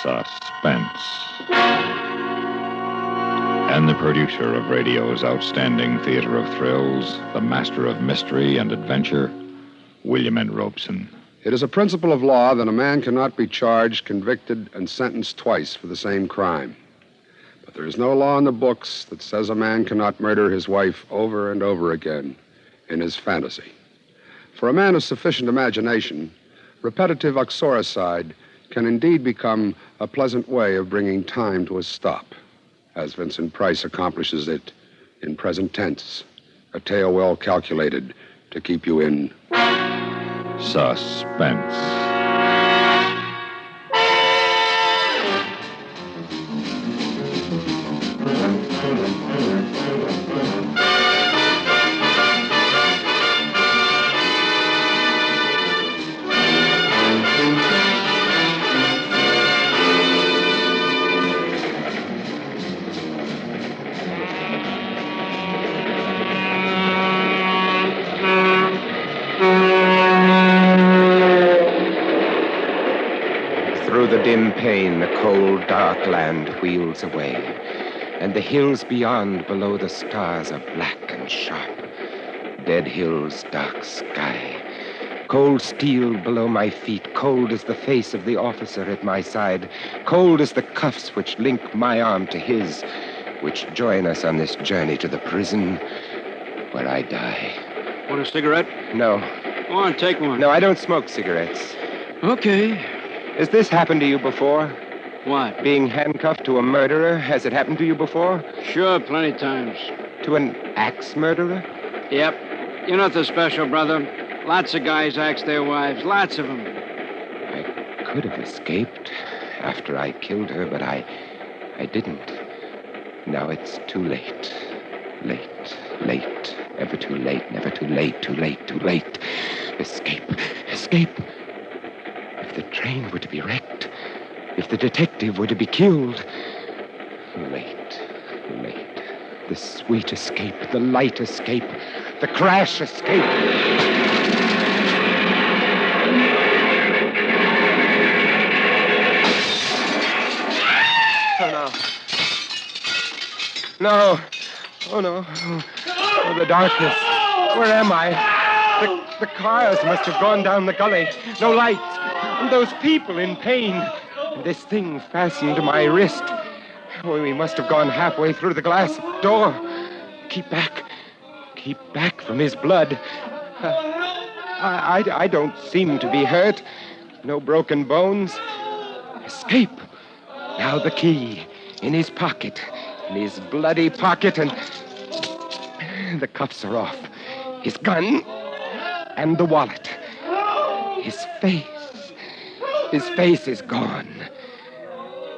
Suspense. And the producer of radio's outstanding theater of thrills, the master of mystery and adventure, William N. Robeson. It is a principle of law that a man cannot be charged, convicted, and sentenced twice for the same crime. But there is no law in the books that says a man cannot murder his wife over and over again in his fantasy. For a man of sufficient imagination, repetitive uxoricide can indeed become a pleasant way of bringing time to a stop, as Vincent Price accomplishes it in present tense, a tale well calculated to keep you in Suspense. Through the dim pane, the cold, dark land wheels away, and the hills beyond, below the stars, are black and sharp. Dead hills, dark sky. Cold steel below my feet, cold as the face of the officer at my side, cold as the cuffs which link my arm to his, which join us on this journey to the prison where I die. Want a cigarette? No. Go on, take one. No, I don't smoke cigarettes. Okay. Has this happened to you before? What? Being handcuffed to a murderer? Has it happened to you before? Sure, plenty times. To an axe murderer? Yep. You're nothing special, brother. Lots of guys axe their wives. Lots of them. I could have escaped after I killed her, but I didn't. Now it's too late. Late. Ever too late. Never too late. Too late. Escape. If the train were to be wrecked, if the detective were to be killed. Late. The sweet escape, the light escape, the crash escape. No. Oh, no. Oh, the darkness. Where am I? The cars must have gone down the gully. No lights. And those people in pain. And this thing fastened to my wrist. Oh, we must have gone halfway through the glass door. Keep back from his blood. I don't seem to be hurt. No broken bones. Escape. Now the key in his pocket. In his bloody pocket, and the cuffs are off. His gun and the wallet. His face is gone.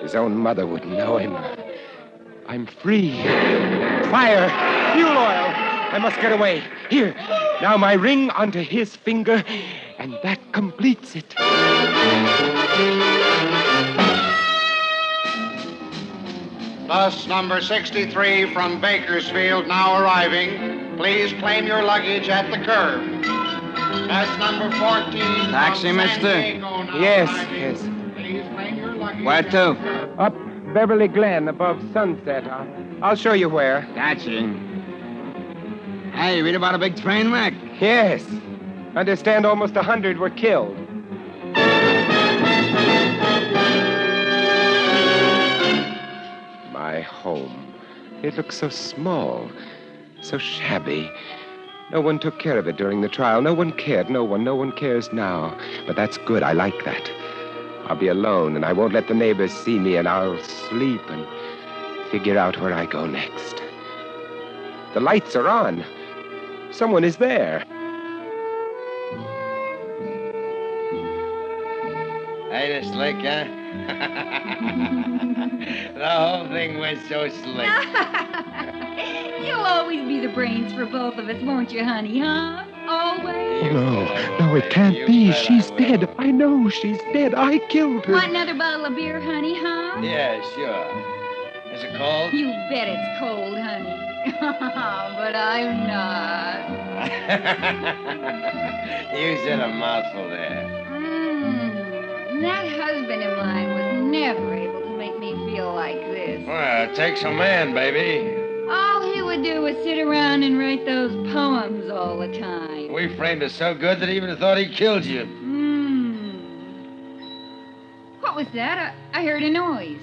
His own mother would know him. I'm free. Fire! Fuel oil! I must get away. Here. Now my ring onto his finger, and that completes it. Bus number 63 from Bakersfield now arriving. Please claim your luggage at the curb. Bus number 14 Taxi, from mister? San Diego now Yes. Please claim your luggage. Where to? Up Beverly Glen above Sunset. I'll show you where. Gotcha. Hey, you read about a big train wreck? Yes. Understand almost 100 were killed. My home. It looks so small, so shabby. No one took care of it during the trial. No one cared. No one cares now. But that's good. I like that. I'll be alone, and I won't let the neighbors see me, and I'll sleep and figure out where I go next. The lights are on. Someone is there. Ain't it slick, huh? The whole thing went so slick. You'll always be the brains for both of us, won't you, honey, huh? Always. No, it can't be. She's dead. I know she's dead. I killed her. Want another bottle of beer, honey, huh? Yeah, sure. Is it cold? You bet it's cold, honey. But I'm not. You said a mouthful there. That husband of mine was never able to make me feel like this. Well, it takes a man, baby. All he would do was sit around and write those poems all the time. We framed it so good that he even thought he killed you. What was that? I heard a noise.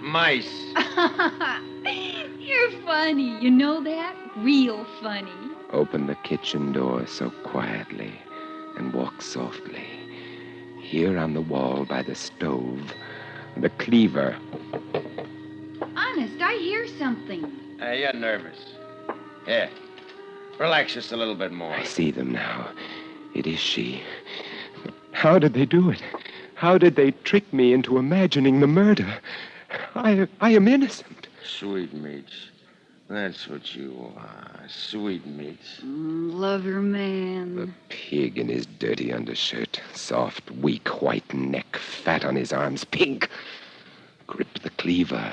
Mice. You're funny. You know that? Real funny. Open the kitchen door so quietly and walk softly. Here on the wall by the stove, the cleaver. Honest, I hear something. You're nervous. Here, relax just a little bit more. I see them now. It is she. How did they do it? How did they trick me into imagining the murder? I am innocent. Sweetmeats. That's what you are. Sweetmeats. Lover man. The pig in his dirty undershirt. Soft, weak, white neck. Fat on his arms. Pig! Grip the cleaver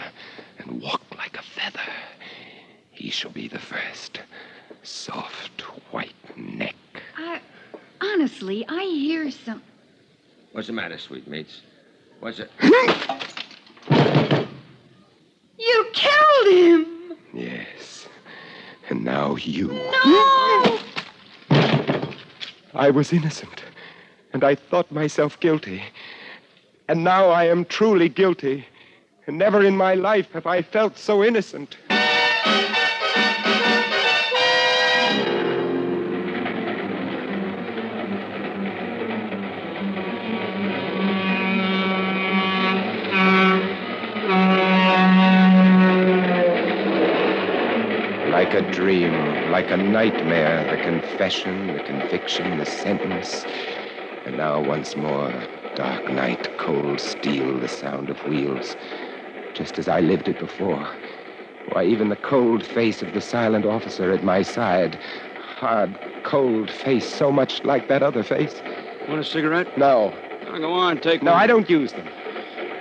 and walk like a feather. He shall be the first. Soft, white neck. Honestly, I hear some... What's the matter, Sweetmeats? What's it? You killed him! Yes. And now you. No! I was innocent, and I thought myself guilty. And now I am truly guilty, and never in my life have I felt so innocent. Like a dream, like a nightmare, the confession, the conviction, the sentence. And now once more, dark night, cold steel, the sound of wheels. Just as I lived it before. Why, even the cold face of the silent officer at my side. Hard, cold face, so much like that other face. Want a cigarette? No. Oh, go on, take one. No, I don't use them.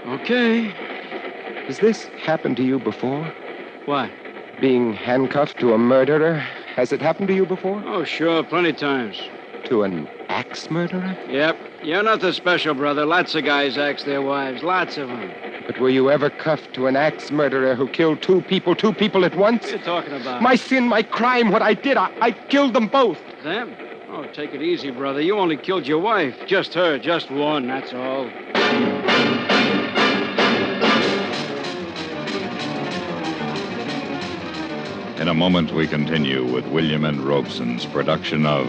Okay. Has this happened to you before? What? Being handcuffed to a murderer? Has it happened to you before? Oh, sure, plenty times. To an axe murderer? Yep. You're nothing special, brother. Lots of guys axe their wives. Lots of them. But were you ever cuffed to an axe murderer who killed two people at once? What are you talking about? My sin, my crime, what I did, I killed them both. Them? Oh, take it easy, brother. You only killed your wife. Just her, just one, that's all. In a moment, we continue with William N. Robeson's production of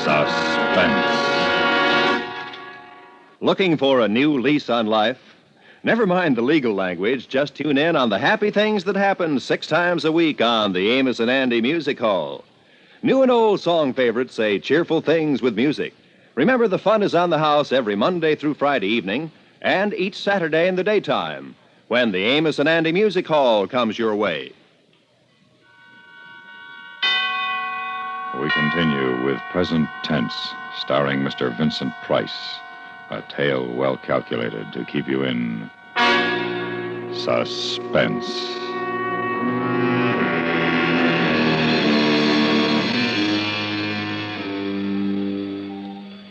Suspense. Looking for a new lease on life? Never mind the legal language. Just tune in on the happy things that happen 6 times a week on the Amos and Andy Music Hall. New and old song favorites say cheerful things with music. Remember, the fun is on the house every Monday through Friday evening and each Saturday in the daytime when the Amos and Andy Music Hall comes your way. We continue with Present Tense, starring Mr. Vincent Price. A tale well calculated to keep you in suspense.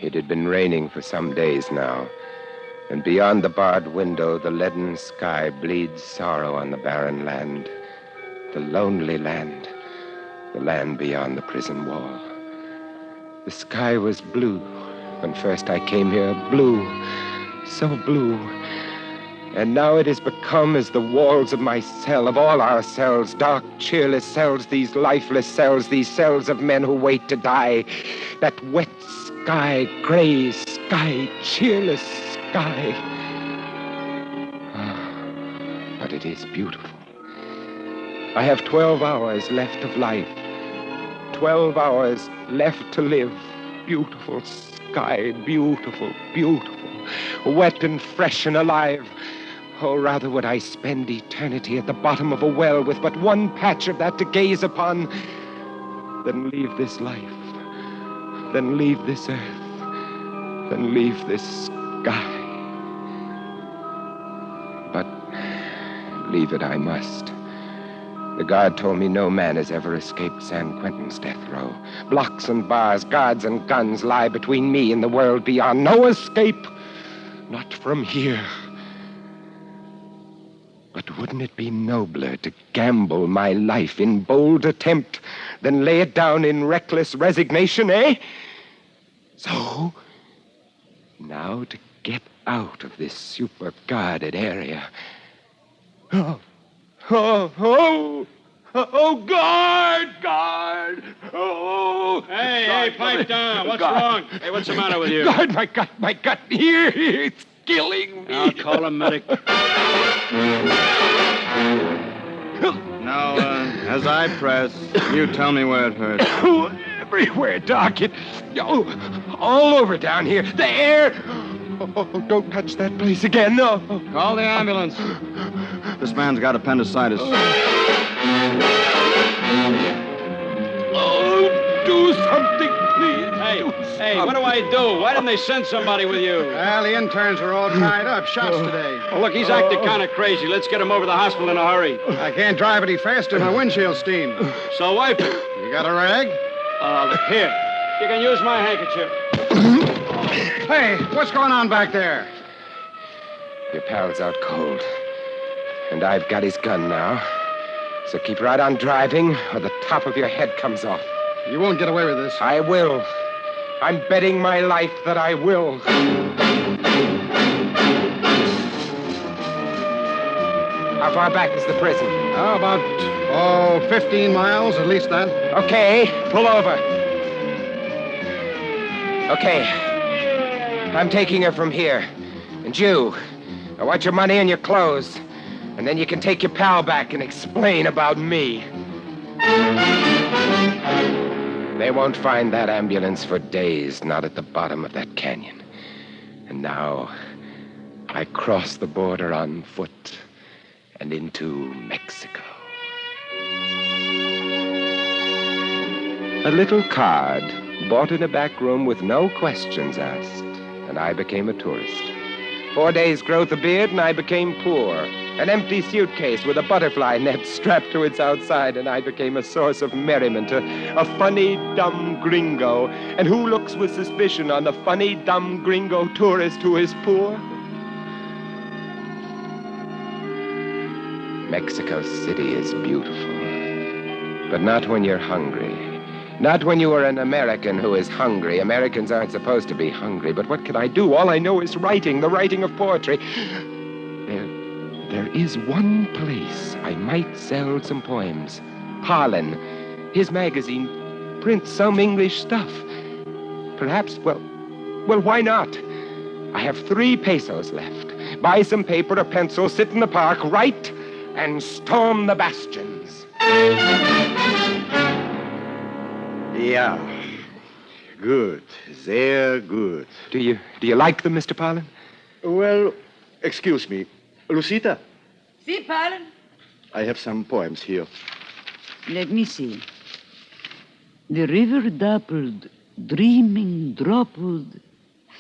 It had been raining for some days now, and beyond the barred window, the leaden sky bleeds sorrow on the barren land, the lonely land, the land beyond the prison wall. The sky was blue when first I came here, blue, so blue. And now it has become as the walls of my cell, of all our cells, dark, cheerless cells, these lifeless cells, these cells of men who wait to die. That wet sky, gray sky, cheerless sky. Ah, but it is beautiful. I have 12 hours left of life. 12 hours left to live. Beautiful sky, beautiful, beautiful. Wet and fresh and alive. Oh, rather would I spend eternity at the bottom of a well with but one patch of that to gaze upon than leave this life, than leave this earth, than leave this sky. But leave it I must. The guard told me no man has ever escaped San Quentin's death row. Blocks and bars, guards and guns lie between me and the world beyond. No escape. Not from here. But wouldn't it be nobler to gamble my life in bold attempt than lay it down in reckless resignation, eh? So, now to get out of this super-guarded area. Oh, guard! Oh! Hey, pipe down. What's wrong? Hey, what's the matter with you? Guard, my gut, here, it's killing me. I'll call a medic. Now, as I press, you tell me where it hurts. Everywhere, Doc. All over down here. The air. Oh, don't touch that place again, no. Call the ambulance. This man's got appendicitis. Oh, do something, please. Hey, what do I do? Why didn't they send somebody with you? Well, the interns are all tied up. Shots today. Oh, look, he's acting kind of crazy. Let's get him over to the hospital in a hurry. I can't drive any faster. My windshield's steamed. So wipe it. You got a rag? Here. You can use my handkerchief. Hey, what's going on back there? Your pal's out cold. And I've got his gun now. So keep right on driving, or the top of your head comes off. You won't get away with this. I will. I'm betting my life that I will. How far back is the prison? About 15 miles, at least that. Okay, pull over. Okay. I'm taking her from here. And you, I want your money and your clothes. And then you can take your pal back and explain about me. They won't find that ambulance for days, not at the bottom of that canyon. And now, I cross the border on foot and into Mexico. A little card bought in a back room with no questions asked, and I became a tourist. 4 days' growth of beard, and I became poor. An empty suitcase with a butterfly net strapped to its outside, and I became a source of merriment, a funny, dumb gringo. And who looks with suspicion on the funny, dumb gringo tourist who is poor? Mexico City is beautiful, but not when you're hungry. Not when you are an American who is hungry. Americans aren't supposed to be hungry, but what can I do? All I know is writing, the writing of poetry. There is one place I might sell some poems. Harlan, his magazine, prints some English stuff. Perhaps, well, why not? I have 3 pesos left. Buy some paper, a pencil, sit in the park, write, and storm the bastions. Yeah. Good. They're good. Do you like them, Mr. Parlin? Well, excuse me. Lucita, See, Parlin? I have some poems here. Let me see. The river dappled, dreaming, droppled,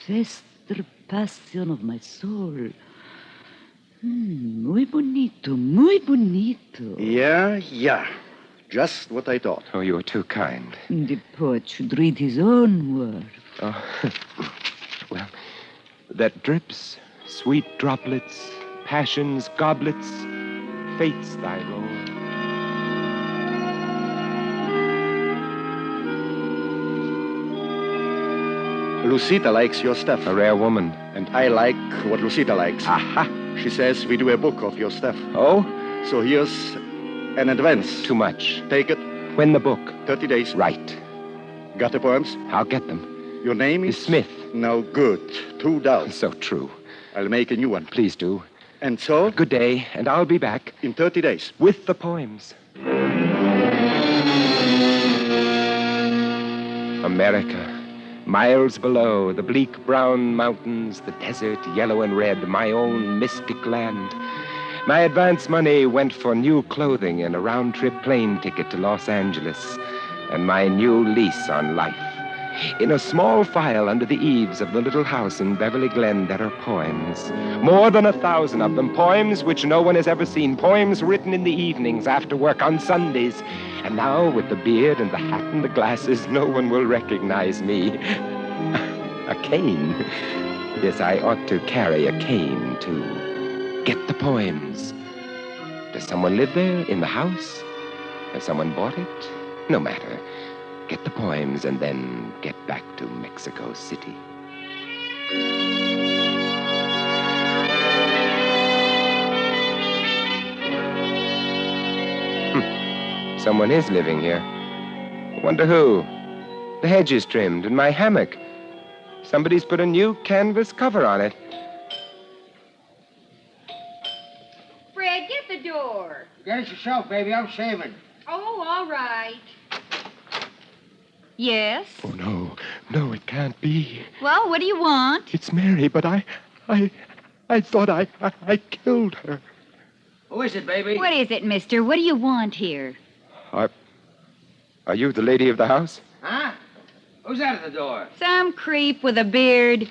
fester passion of my soul. Muy bonito, muy bonito. Yeah. Just what I thought. Oh, you are too kind. The poet should read his own work. Oh, well, that drips, sweet droplets, passion's goblets, fate's thy lord. Lucita likes your stuff. A rare woman. And I like what Lucita likes. Aha. She says we do a book of your stuff. Oh? So here's an advance. Too much. Take it. When the book? 30 days. Right. Got the poems? I'll get them. Your name is? Smith. No good. 2 down. So true. I'll make a new one. Please do. And so? Good day, and I'll be back. In 30 days. With the poems. America. Miles below, the bleak brown mountains, the desert, yellow and red, my own mystic land. My advance money went for new clothing and a round-trip plane ticket to Los Angeles, and my new lease on life. In a small file under the eaves of the little house in Beverly Glen, there are poems. More than 1,000 of them. Poems which no one has ever seen. Poems written in the evenings after work on Sundays. And now, with the beard and the hat and the glasses, no one will recognize me. A cane. Yes, I ought to carry a cane to get the poems. Does someone live there in the house? Has someone bought it? No matter. Get the poems and then get back to Mexico City. Someone is living here. Wonder who? The hedge is trimmed and my hammock. Somebody's put a new canvas cover on it. Fred, get the door. Get it yourself, baby. I'm shaving. Oh, all right. Yes? Oh, no. No, it can't be. Well, what do you want? It's Mary, but I thought I killed her. Who is it, baby? What is it, mister? What do you want here? Are you the lady of the house? Huh? Who's that at the door? Some creep with a beard.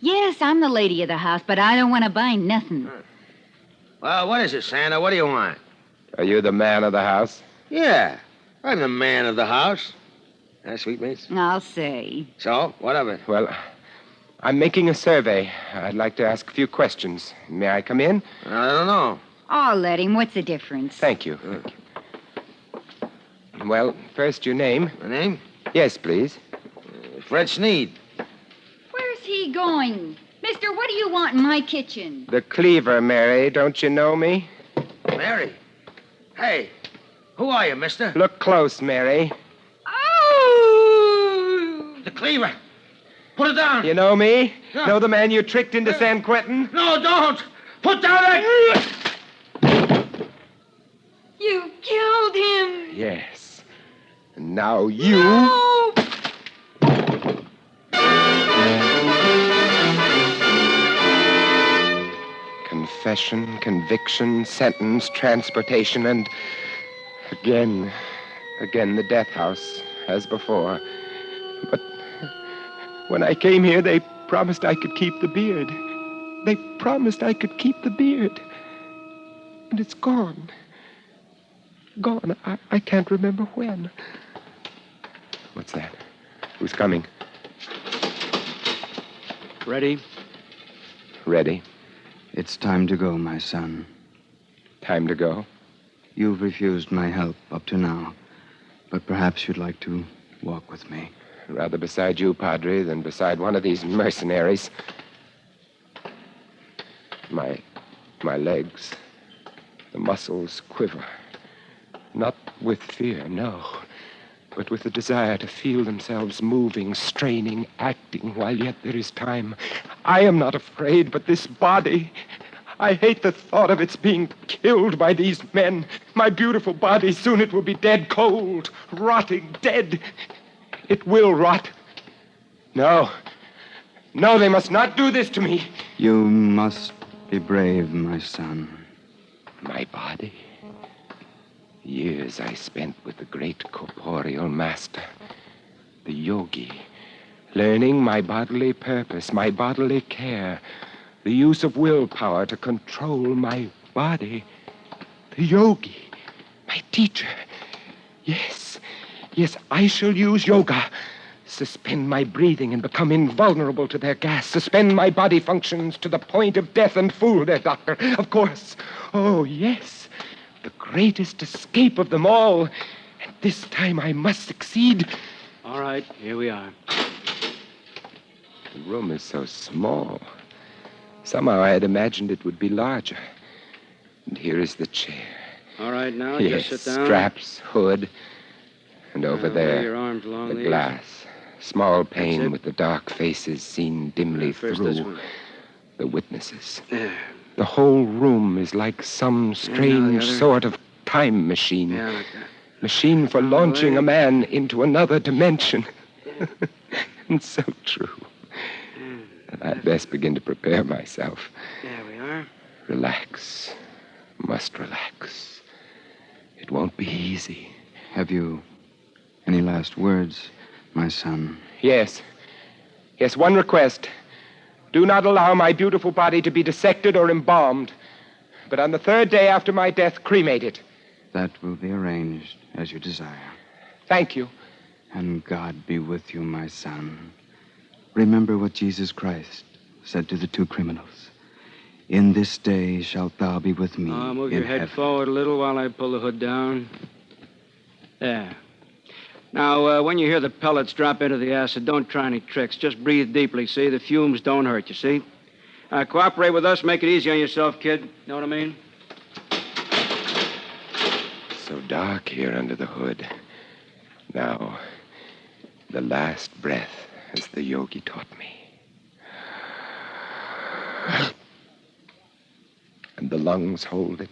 Yes, I'm the lady of the house, but I don't want to buy nothing. Well, what is it, Santa? What do you want? Are you the man of the house? Yeah, I'm the man of the house. Sweetmeats? I'll say. So, what of it? Well, I'm making a survey. I'd like to ask a few questions. May I come in? I don't know. I'll let him. What's the difference? Thank you. Thank you. Well, first your name. My name? Yes, please. Fred Sneed. Where's he going? Mister, what do you want in my kitchen? The cleaver, Mary. Don't you know me? Mary? Hey, who are you, mister? Look close, Mary. Oh! The cleaver. Put it down. You know me? Yeah. Know the man you tricked into San Quentin? No, don't. Put down that... You killed him. Yes. And now you... No! Confession, conviction, sentence, transportation, and again the death house, as before. But when I came here, they promised I could keep the beard. They promised I could keep the beard. And it's gone. Gone. I can't remember when. What's that? Who's coming? Ready? Ready. It's time to go, my son. Time to go? You've refused my help up to now, but perhaps you'd like to walk with me. Rather beside you, Padre, than beside one of these mercenaries. My legs, the muscles quiver. Not with fear, no, but with the desire to feel themselves moving, straining, acting while yet there is time. I am not afraid, but this body, I hate the thought of its being killed by these men. My beautiful body, soon it will be dead, cold, rotting, dead. It will rot. No, they must not do this to me. You must be brave, my son. My body. Years I spent with the great corporeal master, the yogi, learning my bodily purpose, my bodily care, the use of willpower to control my body. The yogi, my teacher. Yes, I shall use yoga. Suspend my breathing and become invulnerable to their gas. Suspend my body functions to the point of death and fool their doctor. Of course. Oh, yes. The greatest escape of them all. And this time I must succeed. All right, here we are. The room is so small. Somehow I had imagined it would be larger. And here is the chair. All right, now, Yes, just sit down. straps, hood. And over Now, there, lay your arms along the these. glass. Small That's pane it. with the dark faces seen dimly First this through. one. The witnesses. There. The whole room is like some strange other. sort of time machine. Yeah, like that. Machine for launching wait. a man into another dimension. And so true. I'd best begin to prepare myself. There we are. Relax. Must relax. It won't be easy. Have you any last words, my son? Yes. Yes, one request. Do not allow my beautiful body to be dissected or embalmed, but on the third day after my death, cremate it. That will be arranged as you desire. Thank you. And God be with you, my son. Remember what Jesus Christ said to the two criminals. In this day shalt thou be with me. Move in your head heaven. forward a little while I pull the hood down. There. Now, when you hear the pellets drop into the acid, don't try any tricks. Just breathe deeply, see? The fumes don't hurt, you see? Cooperate with us. Make it easy on yourself, kid. Know what I mean? So dark here under the hood. Now, the last breath, as the yogi taught me. And the lungs hold it.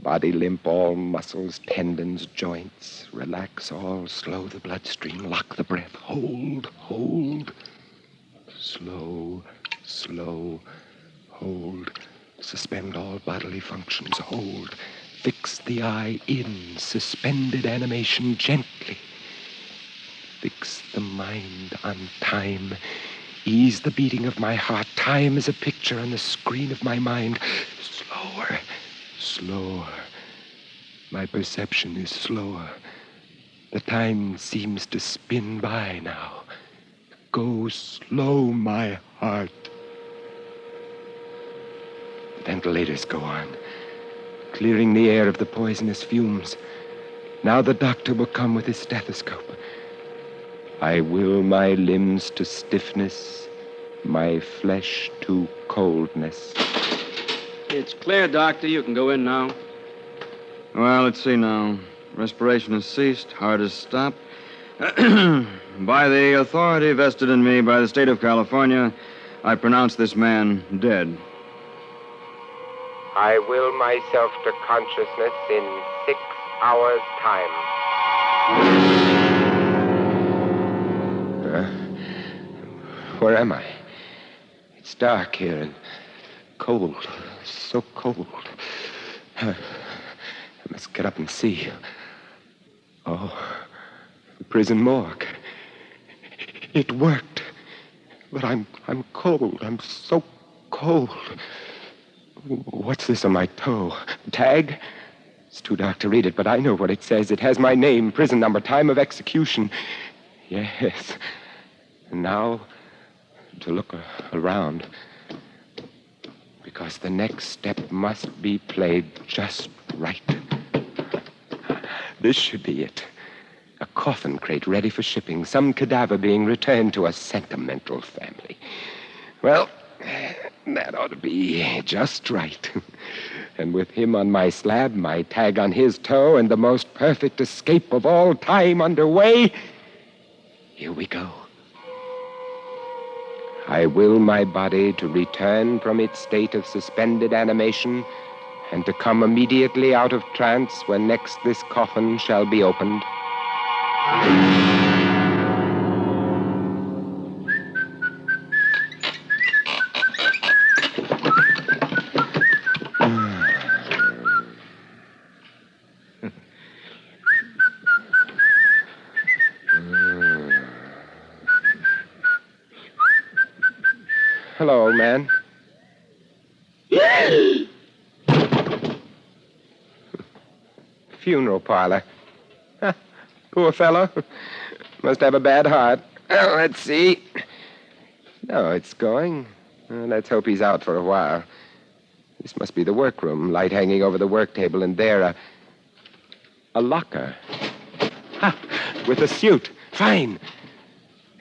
Body limp, all muscles, tendons, joints. Relax all, slow the bloodstream, lock the breath. Hold, hold. Slow, slow, hold. Suspend all bodily functions, hold. Fix the eye in, suspended animation gently. Fix the mind on time. Ease the beating of my heart. Time is a picture on the screen of my mind. Slower, slower. My perception is slower. The time seems to spin by now. Go slow, my heart. The ventilators go on, clearing the air of the poisonous fumes. Now the doctor will come with his stethoscope. I will my limbs to stiffness, my flesh to coldness. It's clear, Doctor. You can go in now. Well, let's see now. Respiration has ceased. Heart has stopped. By the authority vested in me by the state of California, I pronounce this man dead. I will myself to consciousness in 6 hours' time. Where am I? It's dark here and cold. So cold. I must get up and see. Oh, the prison morgue. It worked. But I'm cold. I'm so cold. What's this on my toe? Tag? It's too dark to read it, but I know what it says. It has my name, prison number, time of execution. Yes. And now, to look around. Because the next step must be played just right. This should be it. A coffin crate ready for shipping. Some cadaver being returned to a sentimental family. Well, that ought to be just right. And with him on my slab, my tag on his toe, and the most perfect escape of all time underway, here we go. I will my body to return from its state of suspended animation and to come immediately out of trance when next this coffin shall be opened. Hello, old man. Funeral parlor. Poor fellow. Must have a bad heart. Well, let's see. No, it's going. Let's hope he's out for a while. This must be the workroom. Light hanging over the work table, and there a locker. Ha! With a suit. Fine.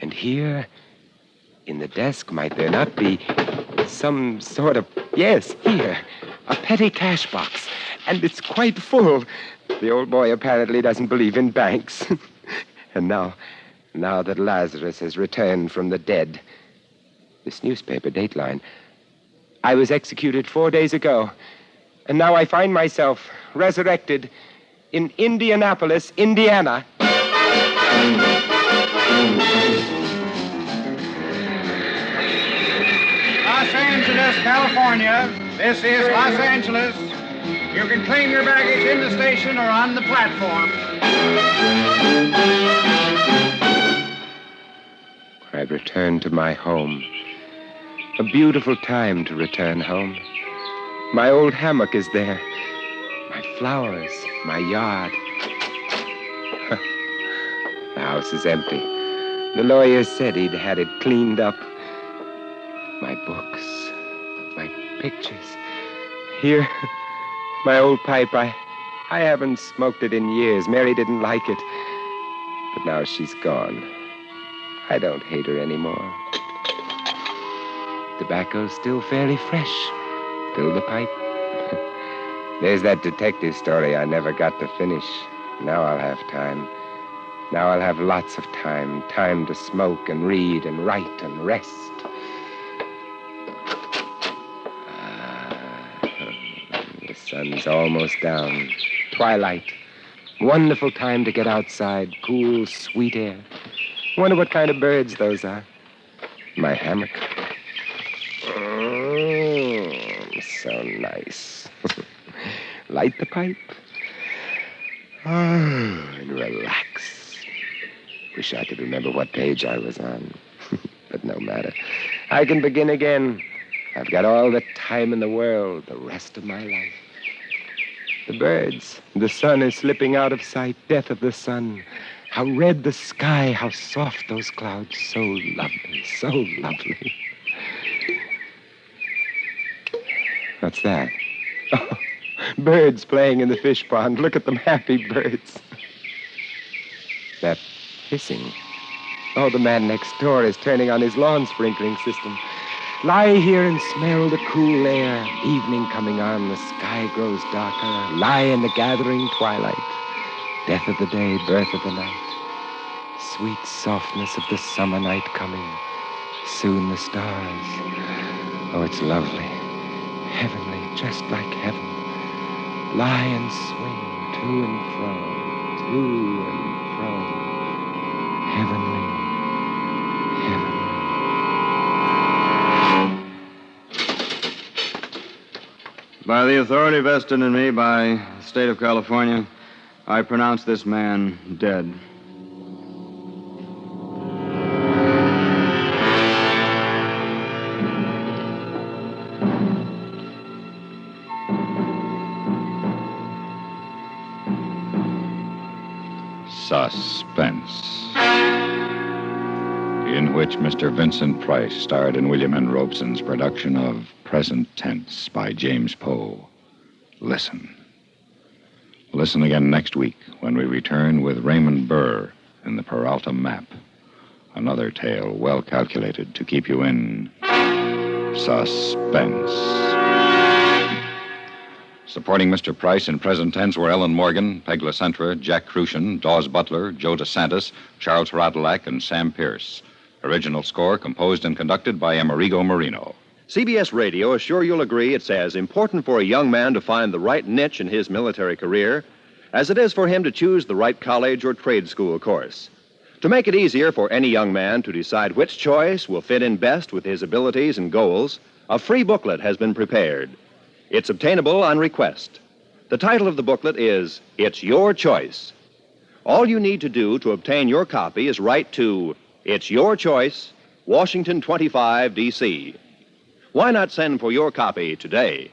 And here, in the desk, might there not be some sort of... Yes, here. A petty cash box. And it's quite full. The old boy apparently doesn't believe in banks. And now that Lazarus has returned from the dead, this newspaper dateline. I was executed 4 days ago. And now I find myself resurrected in Indianapolis, Indiana. Los Angeles, California. This is Los Angeles. You can claim your baggage in the station or on the platform. return to my home. A beautiful time to return home. My old hammock is there. My flowers, my yard. The house is empty. The lawyer said he'd had it cleaned up. My books, my pictures. Here, my old pipe. I haven't smoked it in years. Mary didn't like it. But now she's gone. I don't hate her anymore. Tobacco's still fairly fresh. Fill the pipe. There's that detective story I never got to finish. Now I'll have time. Now I'll have lots of time. Time to smoke and read and write and rest. The sun's almost down. Twilight. Wonderful time to get outside. Cool, sweet air. Wonder what kind of birds those are. My hammock. So nice. Light the pipe. And relax. Wish I could remember what page I was on. But no matter. I can begin again. I've got all the time in the world, the rest of my life. The birds. The sun is slipping out of sight. Death of the sun. How red the sky. How soft those clouds. So lovely. So lovely. What's that? Oh, birds playing in the fish pond. Look at them, happy birds. That hissing. Oh, the man next door is turning on his lawn sprinkling system. Lie here and smell the cool air. Evening coming on, the sky grows darker. Lie in the gathering twilight. Death of the day, birth of the night. Sweet softness of the summer night coming. Soon the stars. Oh, it's lovely. Heavenly, just like heaven. Lie and swing to and fro, to and fro. Heavenly, heavenly. By the authority vested in me by the state of California, I pronounce this man dead. Suspense, in which Mr. Vincent Price starred in William N. Robeson's production of Present Tense by James Poe. Listen. Listen again next week when we return with Raymond Burr in the Peralta Map. Another tale well calculated to keep you in suspense. Supporting Mr. Price in Present Tense were Ellen Morgan, Peg LaCentra, Jack Crucian, Dawes Butler, Joe DeSantis, Charles Radulac, and Sam Pierce. Original score composed and conducted by Amerigo Marino. CBS Radio is sure you'll agree it's as important for a young man to find the right niche in his military career as it is for him to choose the right college or trade school course. To make it easier for any young man to decide which choice will fit in best with his abilities and goals, a free booklet has been prepared. It's obtainable on request. The title of the booklet is It's Your Choice. All you need to do to obtain your copy is write to It's Your Choice, Washington 25, D.C. Why not send for your copy today?